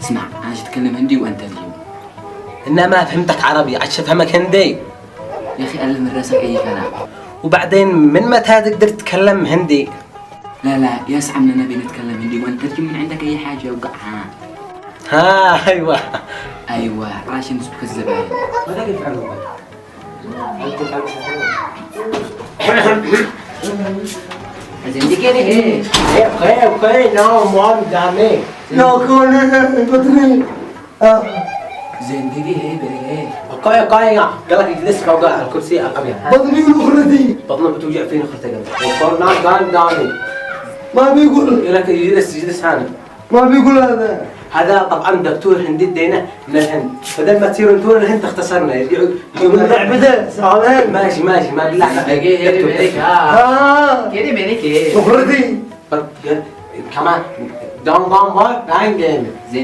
اسمع انا اتكلم هندي وانت ترجم. انا ما فهمتك عربي، عاد افهمك هندي. يا اخي الف من راسك اي كلام. وبعدين من متى تقدر تتكلم هندي؟ لا يسعى اننا نبي نتكلم هندي وانت ترجم من عندك اي حاجه وقعها. ايوه عشان نسبك الزباين. ما تقف عنه. زين كده ايه؟ اوكي نو مو دامي. No, con بطني. زين دقيقة ايه بري اوكي قال لك اجلس فوق الكرسي الابيض. بطني واخرتي. بطنه بتوجع فيني اخرتي قال نام داني. ما بيقول. يقول لك اجلس هنا. ما بيقول هذا. هذا طبعا دكتور هندي دينا من الهند، بدل ما تصيرون تور الهند اختصرنا يقول نعبده سالم. ماشي ما بالله دقيقة ايه بري كده بري كده اخرتي. كمان دام داين جيم. زين